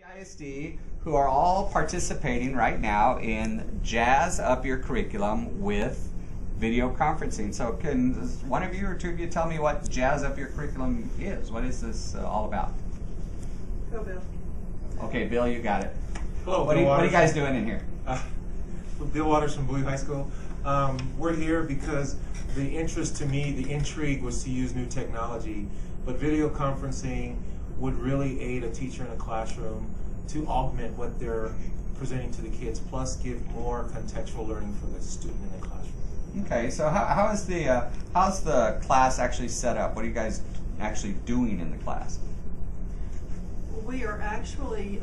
ISD who are all participating right now in Jazz Up Your Curriculum with video conferencing. So can one of you or two of you tell me what Jazz Up Your Curriculum is? What is this all about? Go, Bill. Okay, Bill, you got it. Hello, what are you guys doing in here? Bill Waters from Bowie High School. We're here because the interest to me, the intrigue was to use new technology, but video conferencing would really aid a teacher in a classroom to augment what they're presenting to the kids, plus give more contextual learning for the student in the classroom. Okay, so how's the class actually set up? What are you guys actually doing in the class? We are actually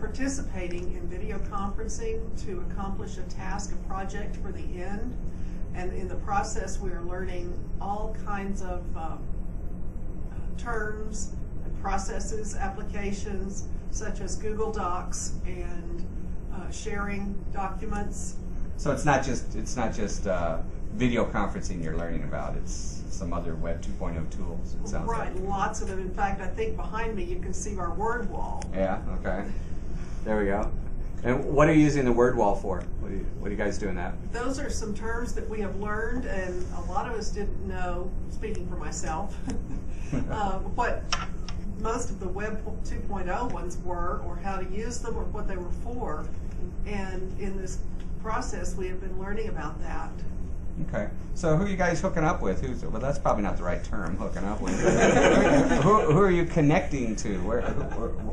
participating in video conferencing to accomplish a task, a project for the end. And in the process, we are learning all kinds of terms and processes, applications, such as Google Docs and sharing documents. So it's not just video conferencing you're learning about. It's some other Web 2.0 tools. It sounds right, like. Lots of them. In fact, I think behind me you can see our word wall. Yeah. Okay. There we go. And what are you using the word wall for? What are you guys doing that? Those are some terms that we have learned, and a lot of us didn't know. Speaking for myself, what most of the Web 2.0 ones were, or how to use them, or what they were for. And in this process, we have been learning about that. Okay. So who are you guys hooking up with? Well, that's probably not the right term, hooking up with. who are you connecting to?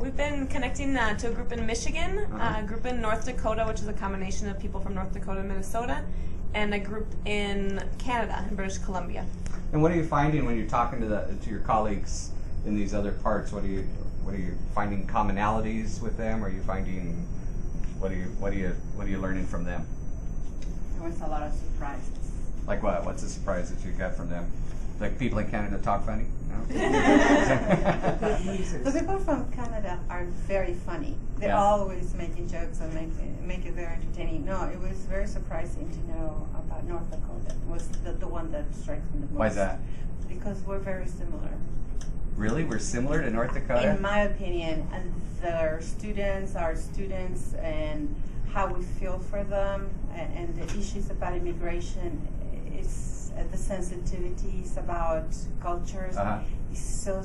We've been connecting to a group in Michigan, a group in North Dakota, which is a combination of people from North Dakota and Minnesota, and a group in Canada, in British Columbia. And what are you finding when you're talking to your colleagues in these other parts? What are you finding commonalities with them? Are you finding what are you learning from them? There was a lot of surprises. Like what? What's the surprise that you got from them? Like people in Canada talk funny? No? The people from Canada are very funny. They're always making jokes and make it very entertaining. No, it was very surprising to know about North Dakota. It was the one that strikes me the most. Why is that? Because we're very similar. Really? We're similar to North Dakota? In my opinion, and their students, our students, and how we feel for them, and the issues about immigration, is the sensitivities about cultures is so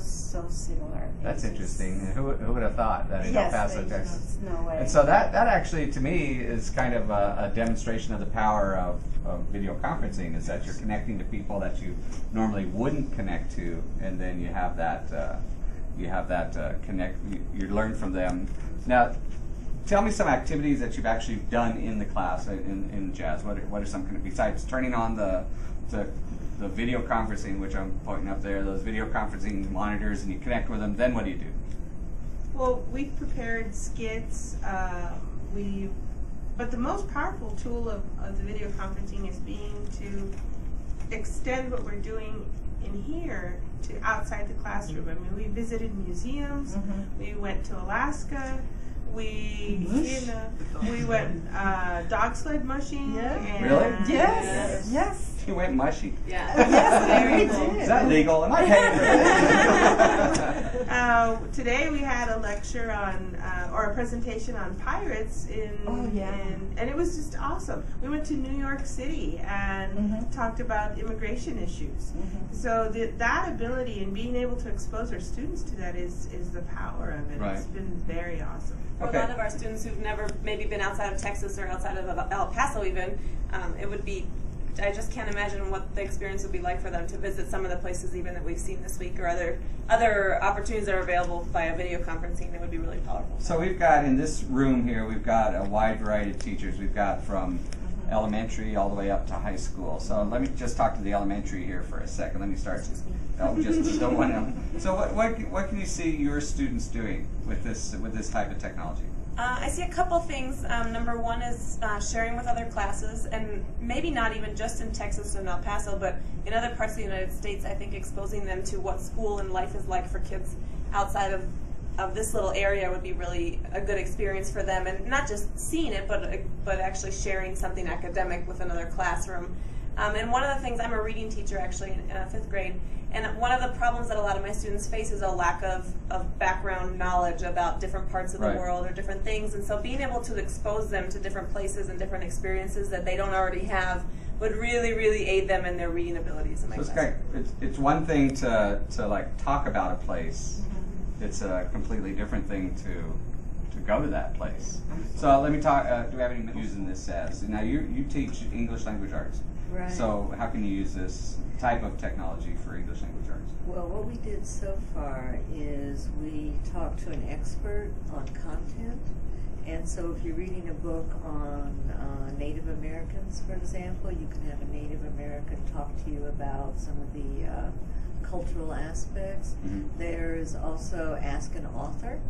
similar. That's interesting. Who would have thought that in El Paso, Texas? No way. And so that actually, to me, is kind of a demonstration of the power of video conferencing, is that you're connecting to people that you normally wouldn't connect to, and then you have that connect. You learn from them. Now, tell me some activities that you've actually done in the class in Jazz. What are some, besides turning on the video conferencing, which I'm pointing up there, those video conferencing monitors, and you connect with them, then what do you do? Well, we've prepared skits. But the most powerful tool of the video conferencing is being to extend what we're doing in here to outside the classroom. I mean, we visited museums. We went to Alaska. We went dog sled mushing. Yeah. Really? Yes. Yes. You went mushy. Yeah. Yes, we did. Is that legal? Am I paying? Today we had a lecture on, or a presentation on pirates and it was just awesome. We went to New York City and talked about immigration issues. So that ability and being able to expose our students to that is the power of it. Right. It's been very awesome. For a lot of our students who've never maybe been outside of Texas or outside of El Paso even, it would be, I just can't imagine what the experience would be like for them to visit some of the places even that we've seen this week, or other opportunities that are available via video conferencing. It would be really powerful. So we've got, in this room here, we've got a wide variety of teachers. We've got from elementary all the way up to high school. So let me just talk to the elementary here for a second. Let me start. So what can you see your students doing with this type of technology? I see a couple things. Number one is sharing with other classes, and maybe not even just in Texas and El Paso, but in other parts of the United States. I think exposing them to what school and life is like for kids outside of this little area would be really a good experience for them, and not just seeing it, but actually sharing something academic with another classroom. And one of the things, I'm a reading teacher actually in 5th grade, and one of the problems that a lot of my students face is a lack of background knowledge about different parts of the Right. world or different things. And so being able to expose them to different places and different experiences that they don't already have would really, really aid them in their reading abilities in my So it's class. great. It's one thing to like talk about a place. It's a completely different thing to go to that place. So let me talk. Do we have any using this as? Now you teach English language arts. Right. So how can you use this type of technology for English language arts? Well, what we did so far is we talked to an expert on content. And so if you're reading a book on Native Americans, for example, you can have a Native American talk to you about some of the cultural aspects. Mm-hmm. There's also Ask an Author,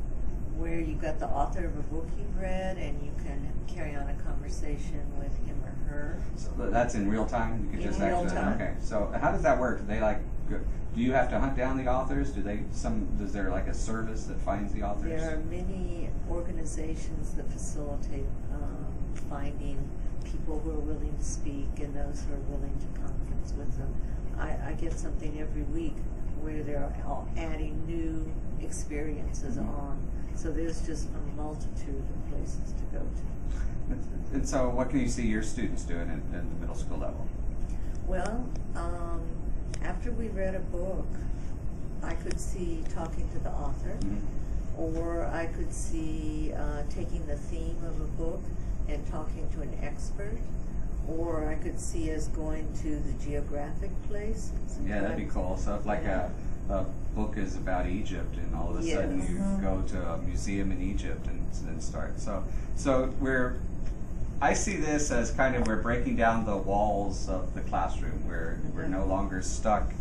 where you've got the author of a book you've read and you can carry on a conversation with him or her. So that's in real time. You can In just real actually. time. Okay. So how does that work? Do they like? Do you have to hunt down the authors? Does there like a service that finds the authors? There are many organizations that facilitate finding people who are willing to speak and those who are willing to conference with them. I get something every week where they're all adding new experiences on. So there's just a multitude of places to go to. And so what can you see your students doing at the middle school level? Well, after we read a book, I could see talking to the author, or I could see taking the theme of a book and talking to an expert, or I could see us going to the geographic place. Yeah, that'd be cool. So if like a book is about Egypt, and all of a sudden Yes. you go to a museum in Egypt and start. So I see this as kind of we're breaking down the walls of the classroom. We're no longer stuck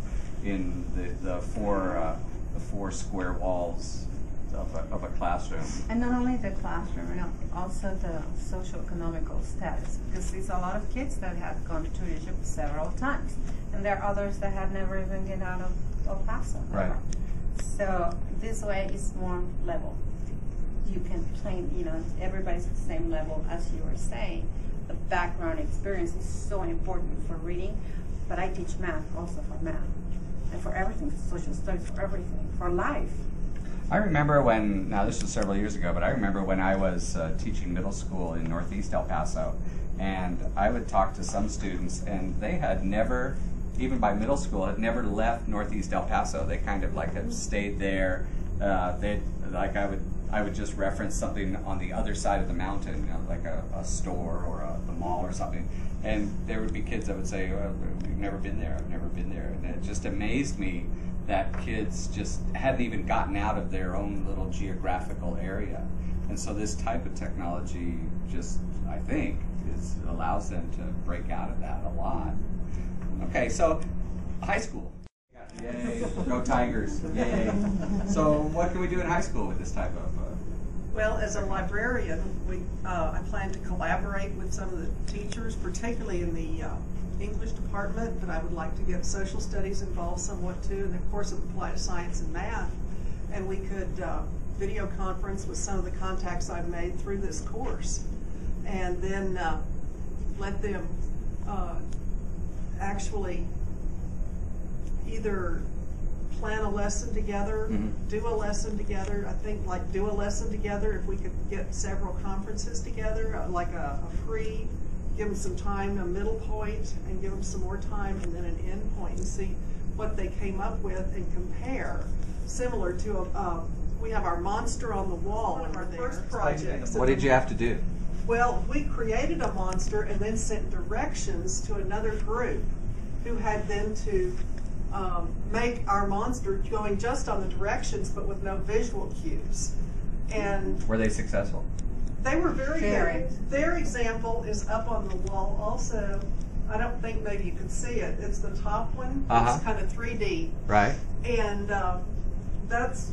in the four square walls of a classroom. And not only the classroom, you know, also the socioeconomical status, because there's a lot of kids that have gone to Egypt several times, and there are others that have never even get out of Paso. Right. So this way is more level. You can play, you know, everybody's at the same level. As you were saying, the background experience is so important for reading, but I teach math also for math, and for everything, social studies, for everything, for life. I remember now this was several years ago, but I remember when I was teaching middle school in Northeast El Paso, and I would talk to some students, and they had never, even by middle school, had never left Northeast El Paso. They kind of like have stayed there. I would just reference something on the other side of the mountain, you know, like a store or a mall or something, and there would be kids that would say, well, "We've never been there. I've never been there," and it just amazed me that kids just hadn't even gotten out of their own little geographical area. And so this type of technology just, I think, allows them to break out of that a lot. Okay, so high school. Yay, go Tigers, yay. So what can we do in high school with this type of... Well, as a librarian, I plan to collaborate with some of the teachers, particularly in the English department, but I would like to get social studies involved somewhat too, and of course applied science and math. And we could video conference with some of the contacts I've made through this course, and then let them actually either plan a lesson together, do a lesson together. I think like do a lesson together, if we could get several conferences together, like a free, give them some time, a middle point, and give them some more time, and then an end point, and see what they came up with and compare. Similar to we have our monster on the wall, one of our first projects. What did you have to do? Well, we created a monster and then sent directions to another group who had then to make our monster going just on the directions but with no visual cues. And were they successful? They were very good. Their example is up on the wall also. I don't think maybe you can see it. It's the top one. It's kind of 3D. Right. And that's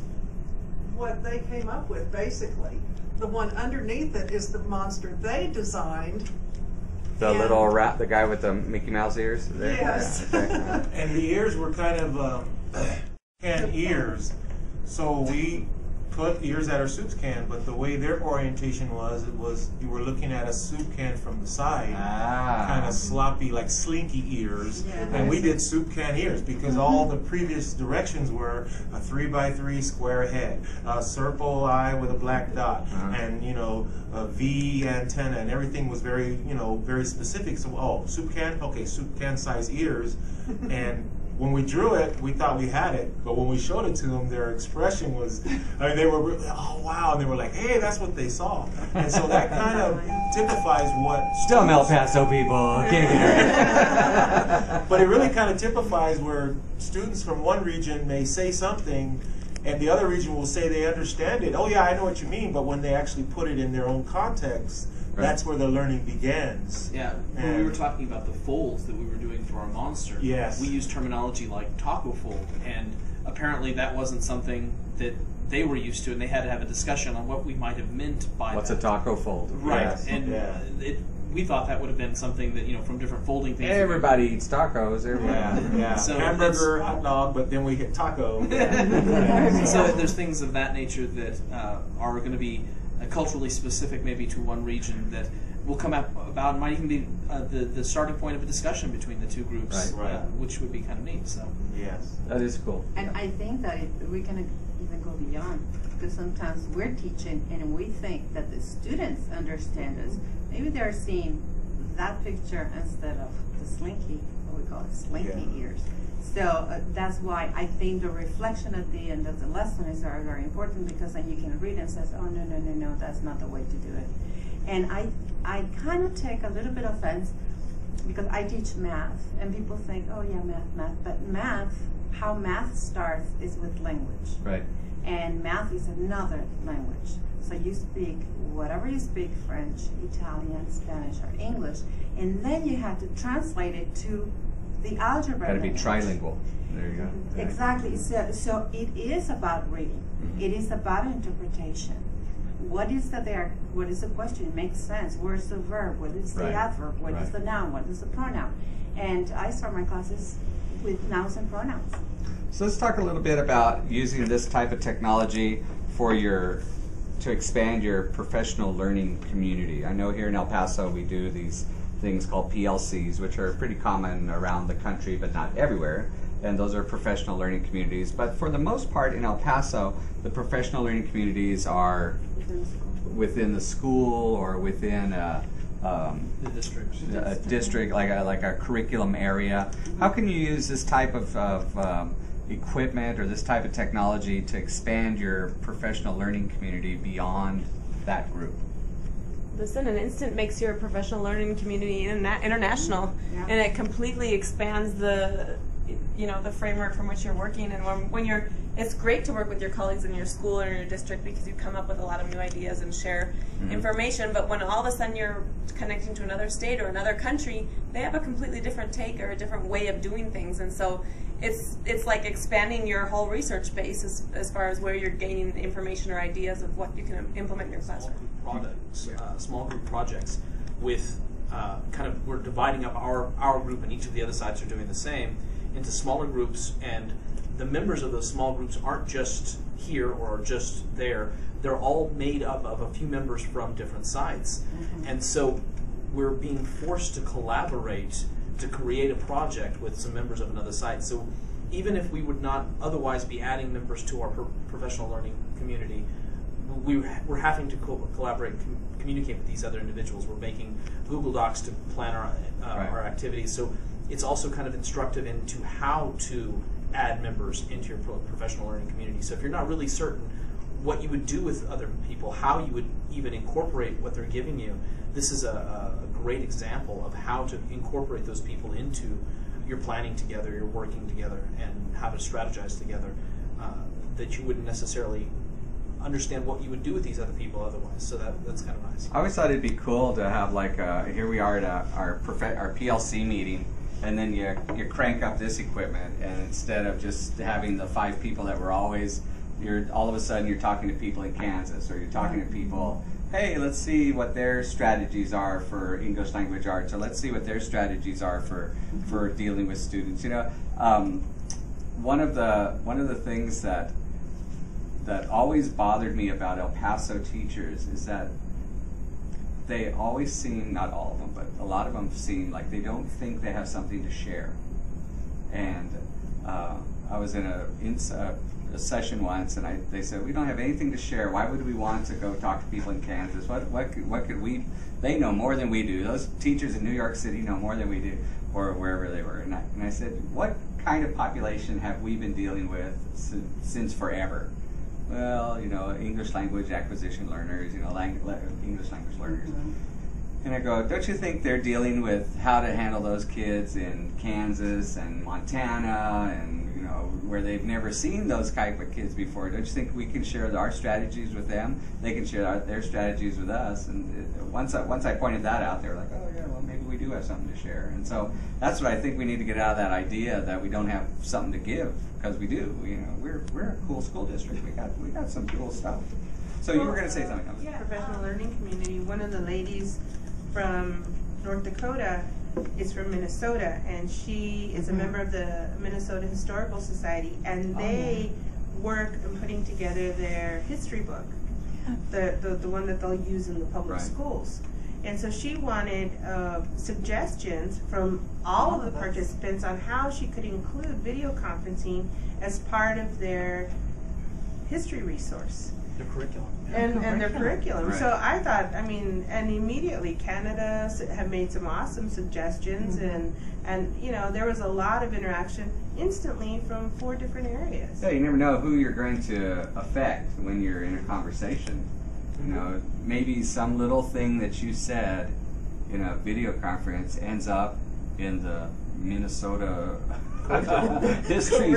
what they came up with, basically. The one underneath it is the monster they designed. The little rat, the guy with the Mickey Mouse ears? Yes. Yeah, okay. And the ears were kind of can ears. So we put ears at our soup can, but the way their orientation was, it was you were looking at a soup can from the side, kind of sloppy, like slinky ears, and we did soup can ears because all the previous directions were a 3x3 square head, a circle eye with a black dot, and a V antenna, and everything was very very specific. So soup can, okay, soup can size ears, and when we drew it, we thought we had it, but when we showed it to them, their expression was, they were really, oh wow, and they were like, hey, that's what they saw. And so that kind of typifies what... Still El Paso people, get it. But it really kind of typifies where students from one region may say something, and the other region will say they understand it. Oh yeah, I know what you mean, but when they actually put it in their own context, that's where the learning begins. Yeah, when we were talking about the folds that we were doing for our monster, we used terminology like taco fold, and apparently that wasn't something that they were used to, and they had to have a discussion on what we might have meant by What's that. a taco fold? Right, Yes. and we thought that would have been something that, from different folding things. Everybody eats tacos. Yeah. So hamburger, hot dog, but then we hit taco. So there's things of that nature that are going to be culturally specific maybe to one region that will come up about, might even be the starting point of a discussion between the two groups, which would be kind of neat. So yes, that is cool. And I think that we can even go beyond, because sometimes we're teaching and we think that the students understand us. Maybe they're seeing that picture instead of the slinky, what we call it, slinky ears. So that's why I think the reflection at the end of the lesson is very, very important, because then you can read and says, oh, no, that's not the way to do it. And I kind of take a little bit of offense, because I teach math, and people think, oh yeah, math, but how math starts is with language. Right. And math is another language. So you speak whatever you speak, French, Italian, Spanish, or English, and then you have to translate it to the algebra. Got to be trilingual. There you go. Right. Exactly. So it is about reading. It is about interpretation. What is the question? It makes sense. Where's the verb? What is the adverb? What is the noun? What is the pronoun? And I start my classes with nouns and pronouns. So let's talk a little bit about using this type of technology to expand your professional learning community. I know here in El Paso we do these things called PLCs, which are pretty common around the country, but not everywhere. And those are professional learning communities. But for the most part in El Paso, the professional learning communities are within the school or within the district, like a curriculum area. How can you use this type of equipment or this type of technology to expand your professional learning community beyond that group? This in an instant makes your professional learning community international, and it completely expands the framework from which you're working. And when it's great to work with your colleagues in your school or in your district, because you come up with a lot of new ideas and share information. But when all of a sudden you're connecting to another state or another country, they have a completely different take or a different way of doing things. And so it's like expanding your whole research base as far as where you're gaining information or ideas of what you can implement in your classroom. Small group projects with we're dividing up our group, and each of the other sides are doing the same, into smaller groups, and the members of those small groups aren't just here or just there. They're all made up of a few members from different sides. And so we're being forced to collaborate to create a project with some members of another side. So even if we would not otherwise be adding members to our professional learning community, we're having to collaborate, communicate with these other individuals. We're making Google Docs to plan our activities. So it's also kind of instructive into how to add members into your professional learning community. So if you're not really certain what you would do with other people, how you would even incorporate what they're giving you, this is a great example of how to incorporate those people into your planning together, your working together, and how to strategize together, that you wouldn't necessarily understand what you would do with these other people otherwise. So that's kind of nice. I always thought it'd be cool to have here we are at our PLC meeting, and then you crank up this equipment, and instead of just having the 5 people that were always, all of a sudden you're talking to people in Kansas, or you're talking to people, hey, let's see what their strategies are for English language arts, or let's see what their strategies are for dealing with students. One of the things that that always bothered me about El Paso teachers is that they always seem, not all of them, but a lot of them seem like they don't think they have something to share. And I was in a session once, and they said, we don't have anything to share. Why would we want to go talk to people in Kansas? What could we? They know more than we do. Those teachers in New York City know more than we do, or wherever they were. And I said, what kind of population have we been dealing with since forever? Well, you know, English language acquisition learners, you know, English language learners. And I go, don't you think they're dealing with how to handle those kids in Kansas and Montana and, you know, where they've never seen those type of kids before? Don't you think we can share our strategies with them? They can share their strategies with us. And once I pointed that out, they were like, oh yeah, well maybe we do have something to share. And so that's what I think we need to get out of that idea that we don't have something to give, because we do. You know, we're a cool school district. We got some cool stuff. So you were going to say something. Yeah, professional learning community. One of the ladies from North Dakota is from Minnesota, and she is a member of the Minnesota Historical Society, and they work in putting together their history book, the one that they'll use in the public schools. And so she wanted suggestions from all of the participants on how she could include video conferencing as part of their history resource. Their curriculum. And their curriculum. Right. So I thought, I mean, and immediately Canada have made some awesome suggestions, and you know, there was a lot of interaction instantly from 4 different areas. Yeah, you never know who you're going to affect when you're in a conversation. You know, maybe some little thing that you said in a video conference ends up in the Minnesota history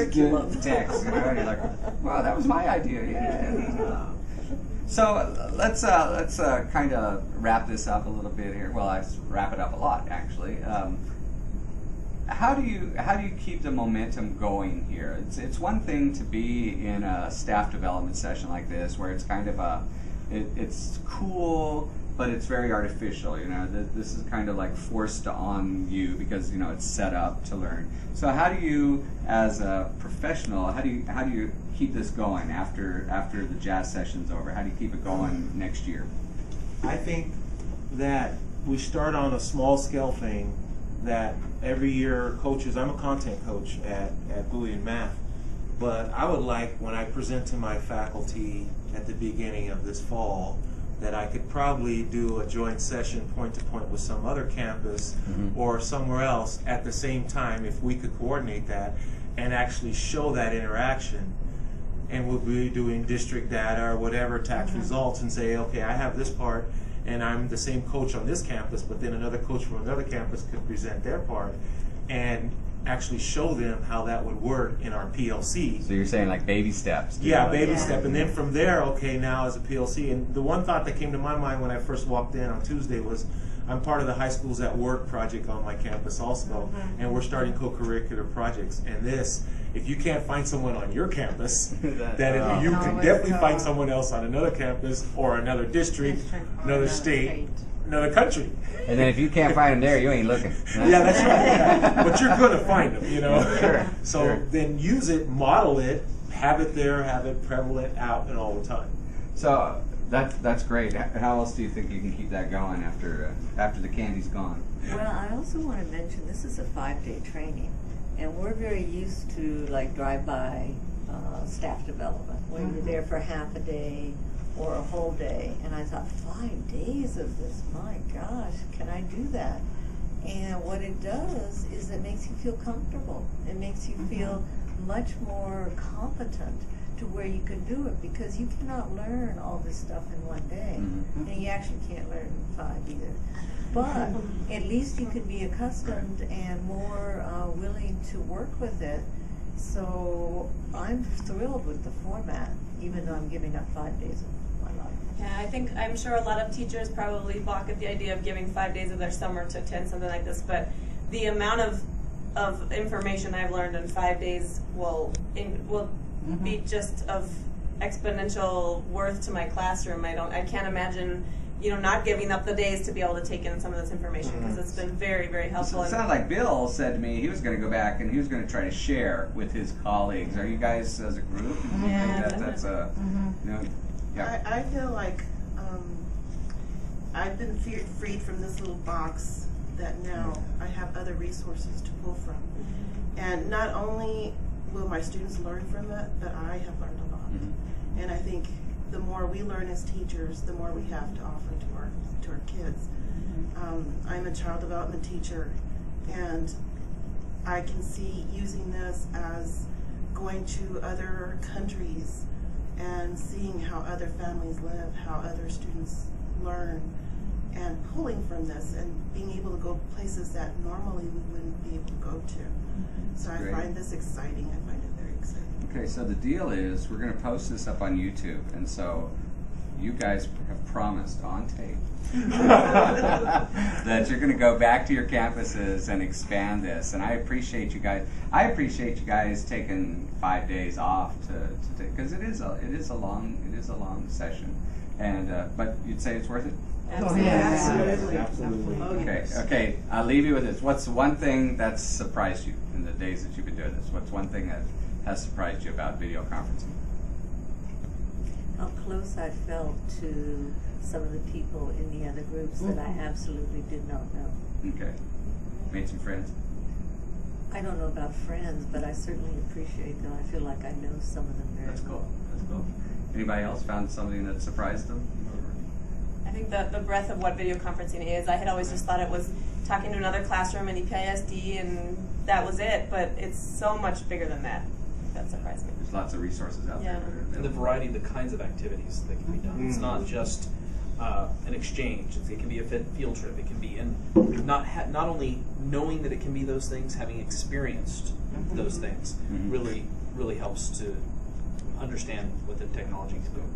text. You know, and you're like, well, that was my idea. Yeah. So let's kind of wrap this up a little bit here. Well, I wrap it up a lot actually. How do you keep the momentum going here? It's one thing to be in a staff development session like this, where it's kind of it's cool, but it's very artificial. You know, this is kind of like forced on you because, you know, it's set up to learn. So how do you, as a professional, how do you keep this going after the jazz session's over? How do you keep it going next year? I think that we start on a small scale thing that every year coaches, I'm a content coach at Bowie in math, but I would like, when I present to my faculty at the beginning of this fall, that I could probably do a joint session point to point with some other campus or somewhere else at the same time, if we could coordinate that and actually show that interaction. And we'll be doing district data or whatever, tax results, and say, okay, I have this part and I'm the same coach on this campus, but then another coach from another campus could present their part and actually show them how that would work in our PLC. So you're saying like baby steps? Yeah, baby step. And then from there, okay, now as a PLC. And the one thought that came to my mind when I first walked in on Tuesday was, I'm part of the High Schools at Work project on my campus also, and we're starting co-curricular projects. And this, if you can't find someone on your campus, then you can definitely find someone else on another campus or another district, another state, another country. And then if you can't find them there, you ain't looking. Yeah, that's right. But you're going to find them, you know. So then use it, model it, have it there, have it prevalent out and all the time. So that's great. How else do you think you can keep that going after the candy's gone? Well, I also want to mention this is a 5-day training, and we're very used to like drive-by staff development, where you're there for half a day or a whole day. And I thought, 5 days of this, my gosh, can I do that? And what it does is it makes you feel comfortable. It makes you feel much more competent to where you can do it, because you cannot learn all this stuff in one day. And you actually can't learn in 5 either. But at least you can be accustomed and more willing to work with it. So I'm thrilled with the format, even though I'm giving up 5 days of my life. Yeah, I'm sure a lot of teachers probably balk at the idea of giving 5 days of their summer to attend something like this, but the amount of information I've learned in 5 days will be just of exponential worth to my classroom. I can't imagine not giving up the days to be able to take in some of this information, because it's been very, very helpful. It sounded like Bill said to me he was going to go back and he was going to try to share with his colleagues. Are you guys as a group? Do you think that's a, yeah. I feel like I've been freed from this little box that now I have other resources to pull from. And not only will my students learn from it, but I have learned a lot. And I think the more we learn as teachers, the more we have to offer to our kids. I'm a child development teacher, and I can see using this as going to other countries and seeing how other families live, how other students learn, and pulling from this and being able to go places that normally we wouldn't be able to go to. So I find this exciting. I find it very exciting. Okay, so the deal is we're going to post this up on YouTube, and so you guys have promised on tape that you're going to go back to your campuses and expand this. And I appreciate you guys. I appreciate you guys taking 5 days off to because it is a long session, and but you'd say it's worth it. Absolutely. Okay. I'll leave you with this. What's one thing that's surprised you in the days that you've been doing this? What's one thing that has surprised you about video conferencing? How close I felt to some of the people in the other groups that I absolutely did not know. Okay. Made some friends? I don't know about friends, but I certainly appreciate them. I feel like I know some of them very well. That's cool. Anybody else found something that surprised them? I think the breadth of what video conferencing is, I had always just thought it was talking to another classroom in EPISD and that was it, but it's so much bigger than that. That surprised me. There's lots of resources out there. And the variety of the kinds of activities that can be done. It's not just an exchange. It can be a field trip. It can be, and not only knowing that it can be those things, having experienced those things really helps to understand what the technology is doing.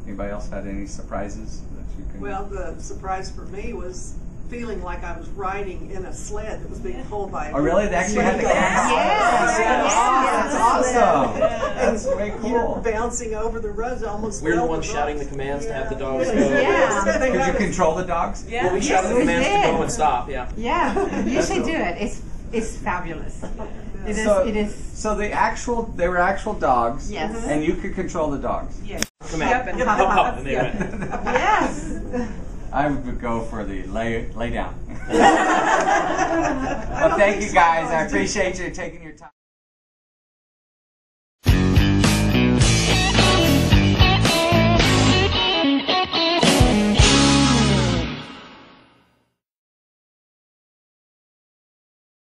Anybody else had any surprises that you can? Well, the surprise for me was feeling like I was riding in a sled that was being pulled by a Oh, really? They actually had the camera? That's awesome. That's way cool. You're bouncing over the roads almost. We're the ones shouting the commands to have the dogs go. Could you control the dogs? Yeah. Well, we shouted the commands to go and stop. Yeah. Yeah, you should do it. It's fabulous. It is. So they were actual dogs. Yes. And you could control the dogs. Yes. Command. Yep. Hop, hop, and they ran. Yes. I would go for the lay down. Well, thank you guys. I appreciate you taking your time.